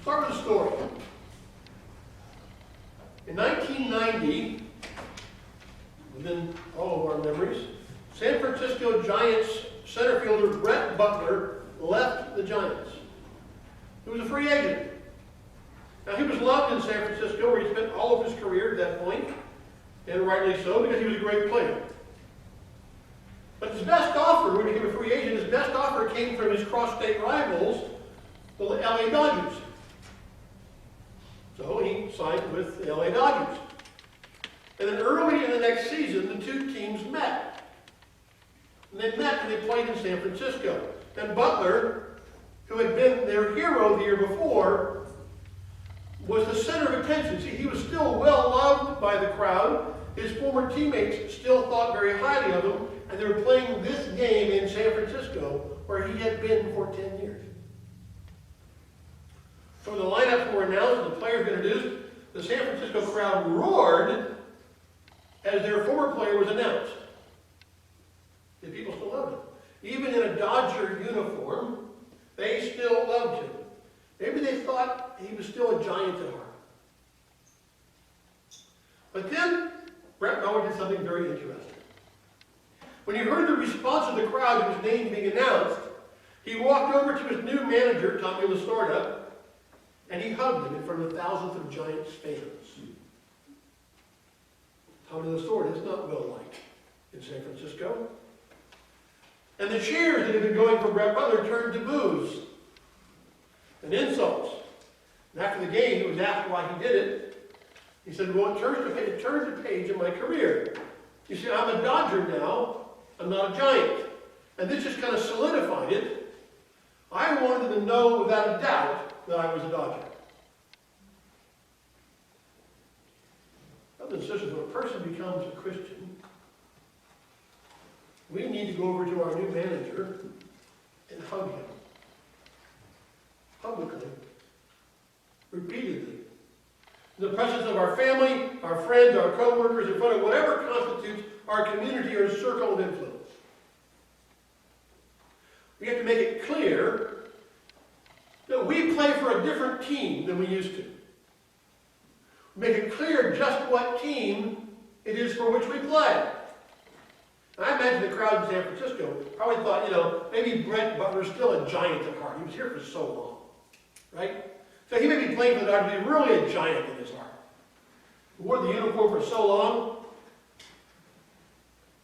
Start with a story. In 1990, within all of our memories, San Francisco Giants center fielder Brett Butler left the Giants. He was a free agent. Now, he was loved in San Francisco, where he spent all of his career at that point, and rightly so, because he was a great player. But his best offer, when he became a free agent, his best offer came from his cross-state rivals, the LA Dodgers. So he signed with the LA Dodgers. And then early in the next season, the two teams met. And they met and they played in San Francisco. And Butler, who had been their hero the year before, was the center of attention. See, he was still well loved by the crowd. His former teammates still thought very highly of him, and they were playing this game in San Francisco, where he had been for 10 years. So when the lineups were announced and the players were introduced, the San Francisco crowd roared as their former player was announced. The people still loved him. Even in a Dodger uniform, they still loved him. Maybe they thought he was still a Giant at heart. But then, Brett Butler did something very interesting. When he heard the response of the crowd to his name being announced, he walked over to his new manager, Tommy Lasorda, and he hugged him in front of thousands of Giants fans. Tommy Lasorda is not well liked in San Francisco. And the cheers that had been going for Brett Butler turned to boos and insults. And after the game, he was asked why he did it. He said, well, it turned the page in my career. You see, I'm a Dodger now. I'm not a Giant. And this just kind of solidified it. I wanted them to know without a doubt that I was a Dodger. Brothers and sisters, when a person becomes a Christian, we need to go over to our new manager and hug him. Publicly. Repeatedly. In the presence of our family, our friends, our co-workers, in front of whatever constitutes our community or circle of influence. We have to make it clear that we play for a different team than we used to. Make it clear just what team it is for which we play. And I imagine the crowd in San Francisco probably thought, maybe Brett Butler's still a Giant at heart. He was here for so long, right? So he may be playing for the Dodgers, but he's really a Giant in his heart. He wore the uniform for so long,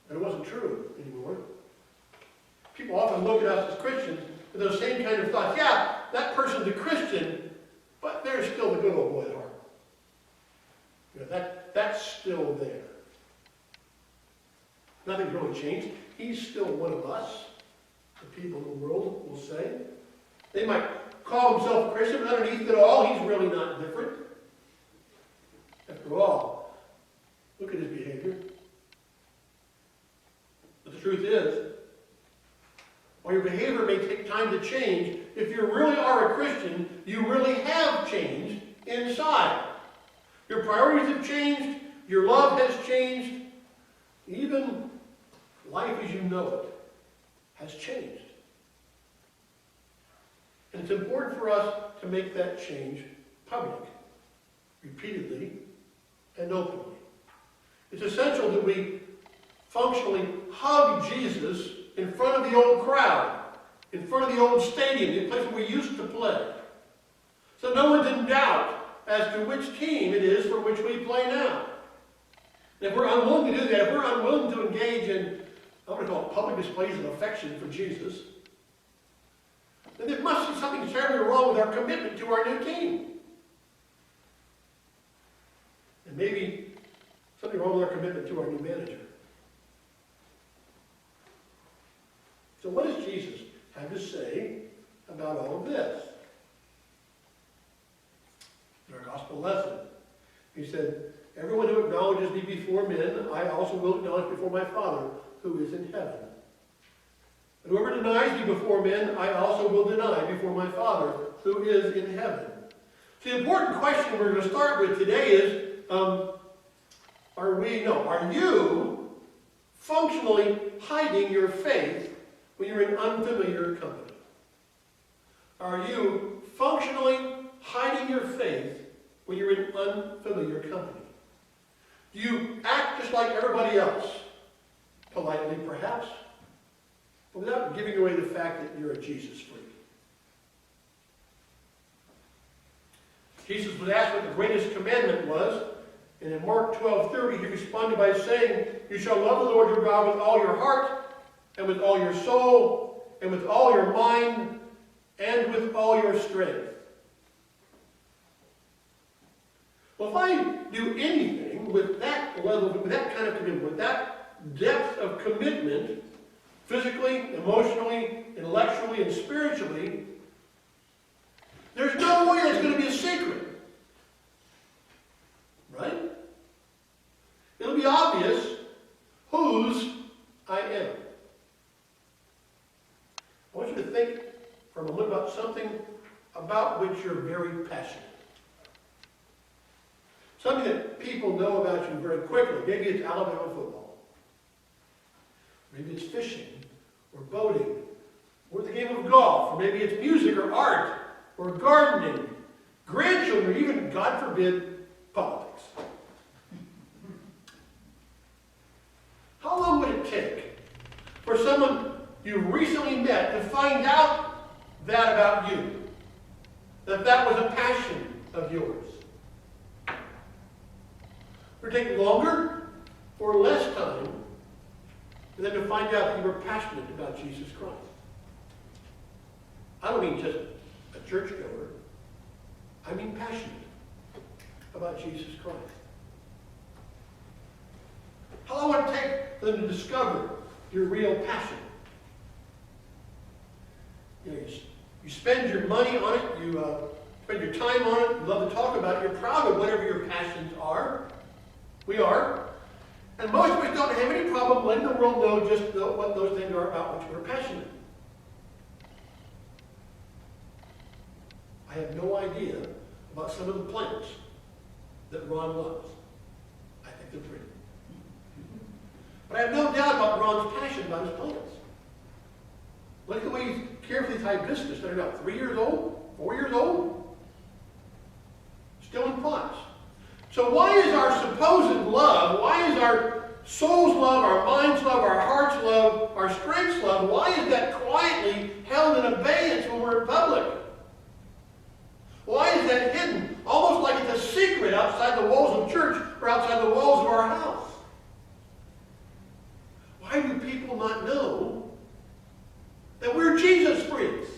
and it wasn't true anymore. People often look at us as Christians with those same kind of thoughts. Yeah, that person's a Christian, but they're still the good old boy at heart. That's still there. Nothing's really changed. He's still one of us, the people in the world will say. They might call himself a Christian, but underneath it all, he's really not different. After all, look at his behavior. But the truth is, while your behavior may take time to change, if you really are a Christian, you really have changed inside. Your priorities have changed, your love has changed, even life as you know it has changed. And it's important for us to make that change public, repeatedly, and openly. It's essential that we functionally hug Jesus in front of the old crowd, in front of the old stadium, the place where we used to play. So no one's in doubt as to which team it is for which we play now. And if we're unwilling to do that, if we're unwilling to engage in, I'm going to call it public displays of affection for Jesus, then there must be something terribly wrong with our commitment to our new team. And maybe something wrong with our commitment to our new manager. So what does Jesus have to say about all of this? In our gospel lesson, he said, everyone who acknowledges me before men, I also will acknowledge before my Father who is in heaven. And whoever denies me before men, I also will deny before my Father who is in heaven. So the important question we're going to start with today is, are you functionally hiding your faith when you're in unfamiliar company? Are you functionally hiding your faith when you're in unfamiliar company? Do you act just like everybody else? Politely, perhaps, but without giving away the fact that you're a Jesus freak. Jesus was asked what the greatest commandment was, and in Mark 12:30, he responded by saying, "You shall love the Lord your God with all your heart, and with all your soul, and with all your mind, and with all your strength." Well, if I do anything with that level, with that kind of commitment, with that depth of commitment, physically, emotionally, intellectually, and spiritually, there's no way that's going to be a secret. Right? It'll be obvious whose I am. I want you to think for a moment about something about which you're very passionate. Something that people know about you very quickly. Maybe it's Alabama football. Maybe it's fishing, or boating, or the game of golf, or maybe it's music or art, or gardening, grandchildren, or even, God forbid, politics. How long would it take for someone you recently met to find out that about you? That was a passion of yours? Would it take longer or less time for them to find out that you were passionate about Jesus Christ? I don't mean just a churchgoer. I mean passionate about Jesus Christ. How long would it take for them to discover your real passion? You spend your money on it, you spend your time on it, you love to talk about it, you're proud of whatever your passions are. We are. And most of us don't have any problem letting the world know just what those things are about which we're passionate. I have no idea about some of the plants that Ron loves. I think they're pretty. But I have no doubt about Ron's passion about his plants. Look at the way he's carefully tied hibiscus. They're about 3 years old, 4 years old. Still in pots. So why is our supposed love, why is our soul's love, our mind's love, our heart's love, our strength's love, why is that quietly held in abeyance when we're in public? Why is that hidden? Almost like it's a secret outside the walls of church or outside the walls of our house. Why do people not know that we're Jesus freaks?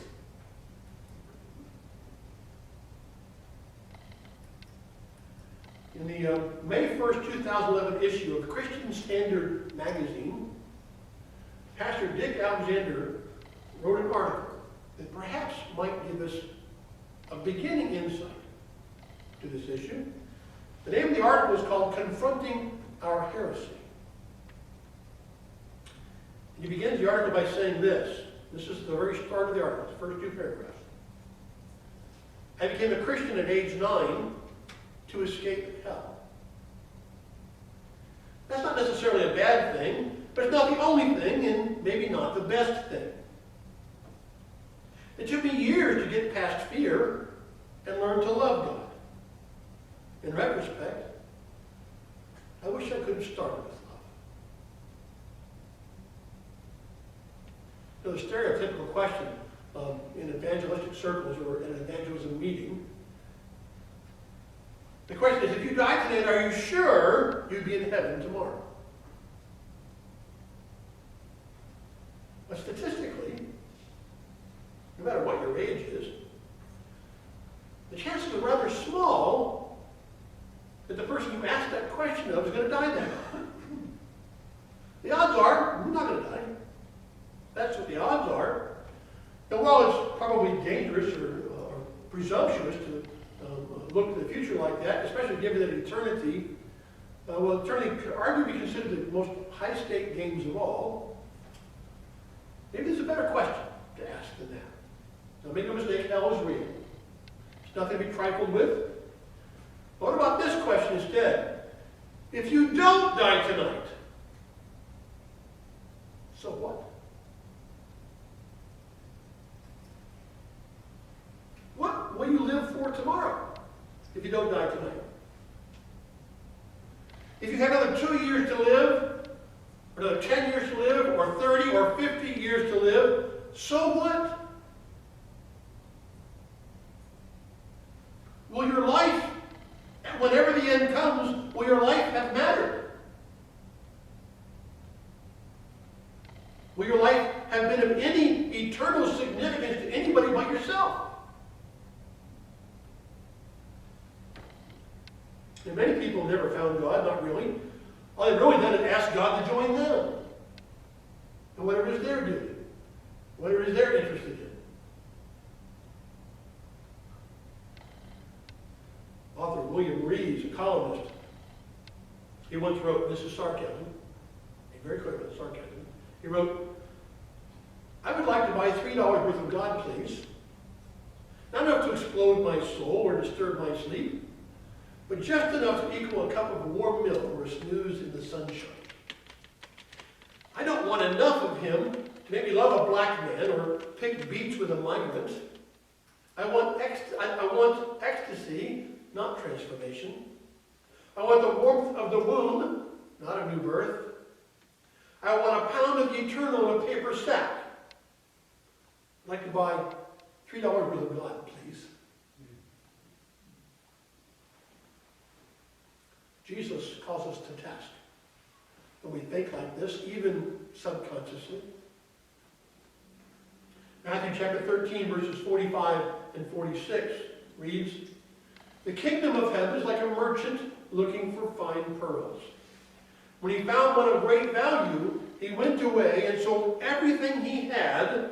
In the May 1st, 2011 issue of Christian Standard magazine, Pastor Dick Alexander wrote an article that perhaps might give us a beginning insight to this issue. The name of the article is called "Confronting Our Heresy." And he begins the article by saying this. This is the very start of the article, the first 2 paragraphs. "I became a Christian at age 9 to escape hell." That's not necessarily a bad thing, but it's not the only thing, and maybe not the best thing. It took me years to get past fear and learn to love God. In retrospect, I wish I could have started with love. The stereotypical question in evangelistic circles or in an evangelism meeting, the question is, if you die today, are you sure you'd be in heaven tomorrow? But statistically, no matter what your age is, the chances are rather small that the person you asked that question of is going to die that night. The odds are, I'm not going to die. That's what the odds are. And while it's probably dangerous or presumptuous to look to the future like that, especially given that eternity, eternity could arguably be considered the most high-stake games of all, maybe there's a better question to ask than that. Now, make no mistake, hell is real. It's nothing to be trifled with. But what about this question instead? If you don't die tonight, so what? What will you live for tomorrow? if you don't die tonight. If you have another 2 years to live, or another 10 years to live, or 30 or 50 years to live, so what? Will your life, whenever the end comes, will your life have mattered? Will your life have been of any eternal significance to anybody but yourself? And many people never found God, not really. All they've really done is ask God to join them. And whatever it is they're doing, whatever it is they're interested in. Author William Reeves, a columnist, he once wrote, this is sarcasm, very clear about sarcasm. He wrote, I would like to buy $3 worth of God, please. Not enough to explode my soul or disturb my sleep, but just enough to equal a cup of warm milk or a snooze in the sunshine. I don't want enough of him to make me love a black man or pick beets with a migrant. I want ecstasy, not transformation. I want the warmth of the womb, not a new birth. I want a pound of the eternal in a paper sack. I'd like to buy $3 worth of God, please. Jesus calls us to task. When we think like this, even subconsciously. Matthew chapter 13, verses 45 and 46 reads, the kingdom of heaven is like a merchant looking for fine pearls. When he found one of great value, he went away and sold everything he had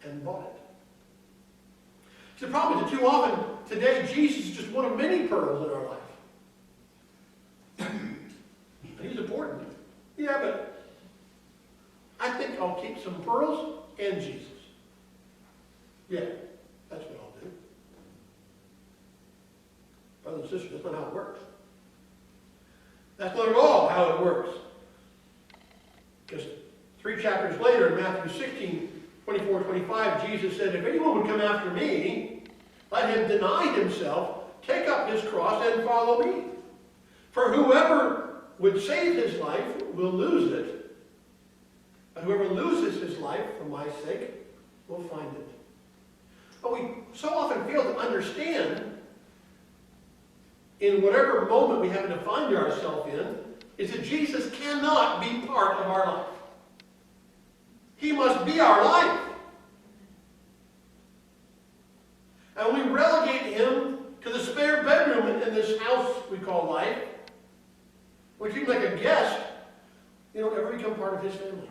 and bought it. See, the problem is that too often today, Jesus is just one of many pearls in our life. He's important. Yeah, but I think I'll keep some pearls and Jesus. Yeah, that's what I'll do. Brothers and sisters, that's not how it works. That's not at all how it works. Because 3 chapters later, in Matthew 16, 24, 25, Jesus said, if anyone would come after me, let him deny himself, take up his cross, and follow me. For whoever would save his life will lose it, but whoever loses his life for my sake will find it. But we so often fail to understand, in whatever moment we happen to find ourselves in, is that Jesus cannot be part of our life. He must be our life. And when we relegate him to the spare bedroom in this house we call life, we treat him like a guest, you don't ever become part of his family.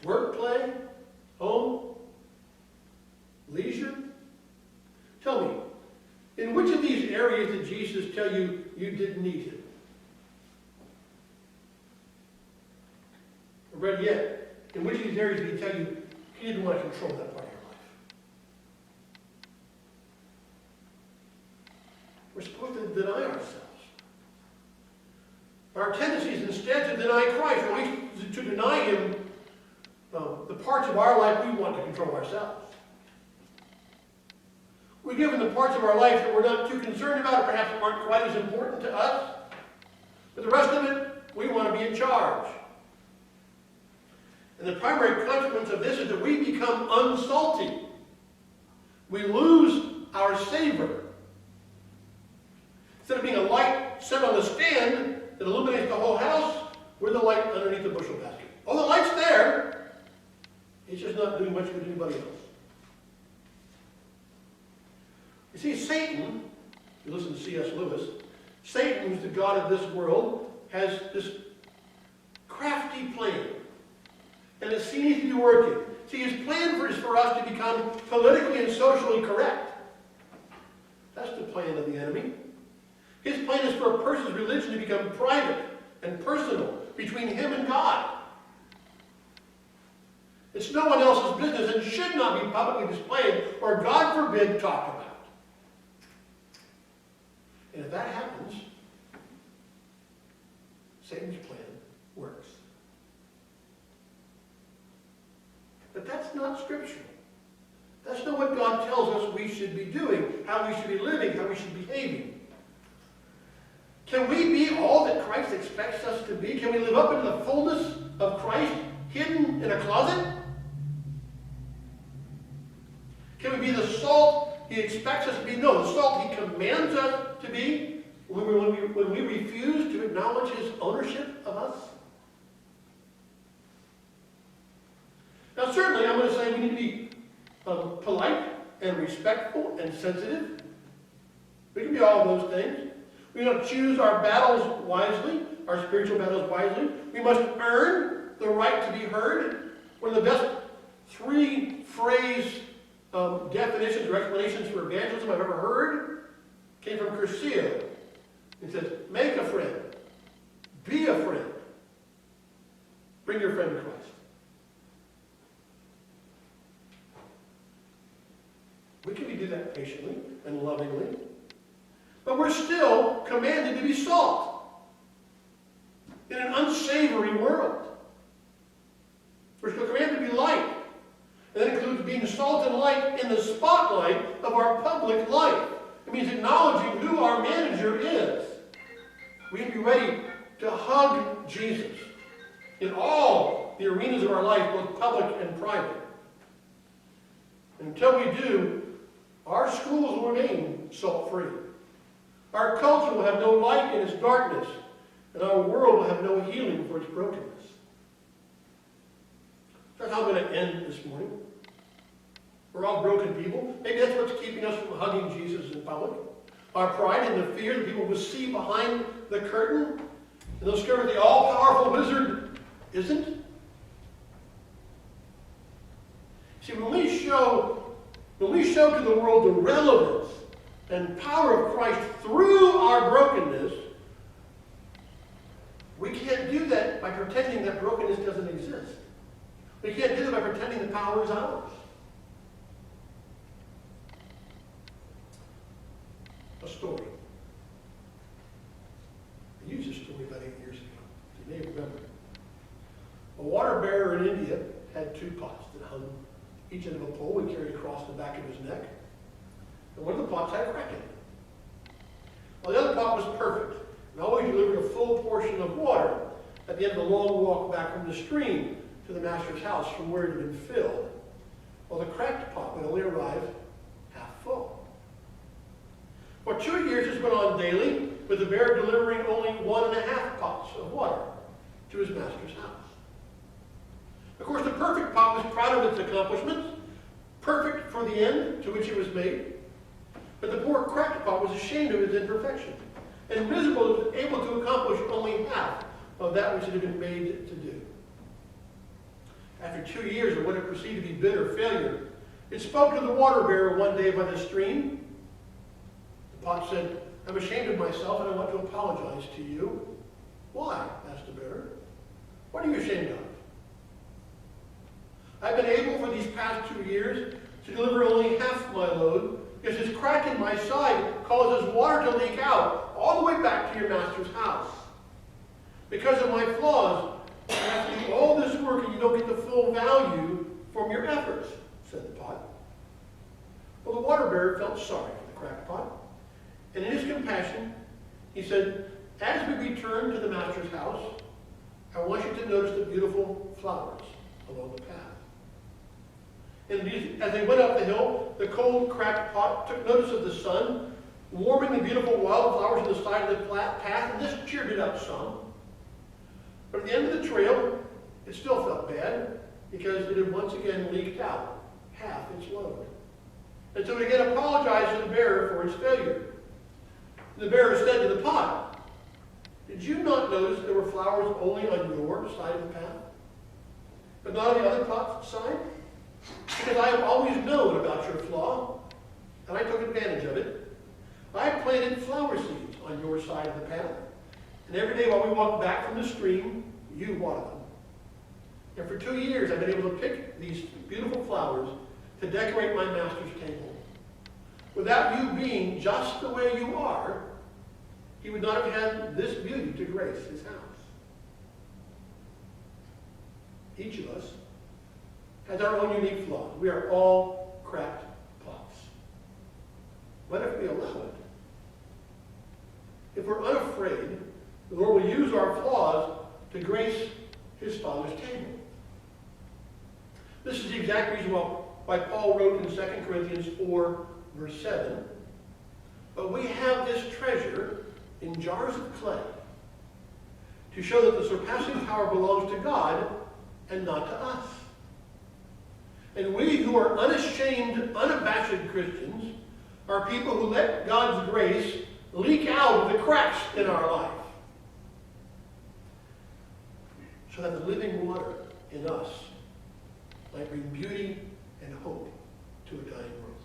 Work, play, home, leisure. Tell me, in which of these areas did Jesus tell you you didn't need him? Or better yet, in which of these areas did he tell you he didn't want to control that part of your life? We're supposed to deny ourselves. Our tendency is instead to deny Christ, or at least to deny him the parts of our life we want to control ourselves. We give him the parts of our life that we're not too concerned about, or perhaps aren't quite as important to us. But the rest of it, we want to be in charge. And the primary consequence of this is that we become unsalty. We lose our savor. Instead of being a light set on a stand that illuminates the whole house, we're the light underneath the bushel basket. Oh, the light's there. It's just not doing much good to anybody else. You see, Satan, if you listen to C.S. Lewis, Satan, who's the god of this world, has this crafty plan. And it seems to be working. See, his plan is for us to become politically and socially correct. That's the plan of the enemy. His plan is for a person's religion to become private and personal between him and God. It's no one else's business and should not be publicly displayed or, God forbid, talked about. And if that happens, Satan's plan works. But that's not scriptural. That's not what God tells us we should be doing, how we should be living, how we should be behaving. Can we be all that Christ expects us to be? Can we live up into the fullness of Christ hidden in a closet? Can we be the salt he expects us to be? No, the salt he commands us to be when we refuse to acknowledge his ownership of us? Now certainly I'm going to say we need to be polite and respectful and sensitive. We can be all of those things. We must choose our battles wisely, our spiritual battles wisely. We must earn the right to be heard. One of the best three-phrase definitions or explanations for evangelism I've ever heard came from Curcio. It says, make a friend, be a friend, bring your friend to Christ. We can do that patiently and lovingly. But we're still commanded to be salt in an unsavory world. We're still commanded to be light. And that includes being salt and light in the spotlight of our public life. It means acknowledging who our manager is. We can be ready to hug Jesus in all the arenas of our life, both public and private. And until we do, our schools will remain salt-free. Our culture will have no light in its darkness, and our world will have no healing for its brokenness. That's how I'm going to end this morning. We're all broken people. Maybe that's what's keeping us from hugging Jesus in public. Our pride and the fear that people will see behind the curtain, and they'll discover the all-powerful wizard isn't. See, when we show to the world the relevance and power of Christ through our brokenness, we can't do that by pretending that brokenness doesn't exist. We can't do that by pretending the power is ours. A story. I used this story about 8 years ago. You may remember. A water bearer in India had 2 pots that hung each end of a pole and carried across the back of his neck. And one of the pots had a crack in it. Well, the other pot was perfect and always delivered a full portion of water at the end of the long walk back from the stream to the master's house from where it had been filled. Well, the cracked pot would only arrive half full. For 2 years, this went on daily, with the bearer delivering only 1.5 pots of water to his master's house. Of course, the perfect pot was proud of its accomplishments, perfect for the end to which it was made. But the poor cracked pot was ashamed of its imperfection, and miserable it was able to accomplish only half of that which it had been made to do. After 2 years of what had perceived to be bitter failure, it spoke to the water bearer one day by the stream. The pot said, "I'm ashamed of myself and I want to apologize to you." "Why?" asked the bearer. "What are you ashamed of?" "I've been able for these past 2 years to deliver only half my load because this crack in my side causes water to leak out all the way back to your master's house. Because of my flaws, you have to do all this work and you don't get the full value from your efforts," said the pot. Well, the water bearer felt sorry for the cracked pot. And in his compassion, he said, "As we return to the master's house, I want you to notice the beautiful flowers along the path." And as they went up the hill, the cold, cracked pot took notice of the sun, warming the beautiful wildflowers on the side of the path, and this cheered it up some. But at the end of the trail, it still felt bad because it had once again leaked out half its load. And so it again apologized to the bearer for its failure. The bearer said to the pot, "Did you not notice there were flowers only on your side of the path, but not on the other pot's side? Because I have always known about your flaw, and I took advantage of it. I planted flower seeds on your side of the path, and every day while we walked back from the stream, you watered them. And for 2 years I've been able to pick these beautiful flowers to decorate my master's table. Without you being just the way you are, he would not have had this beauty to grace his house." Each of us has our own unique flaws. We are all cracked What if we allow it? If we're unafraid, the Lord will use our flaws to grace his Father's table. This is the exact reason why Paul wrote in 2 Corinthians 4, verse 7, "But we have this treasure in jars of clay, to show that the surpassing power belongs to God and not to us. And we who are unashamed, unabashed Christians are people who let God's grace leak out of the cracks in our life, so that the living water in us might bring beauty and hope to a dying world."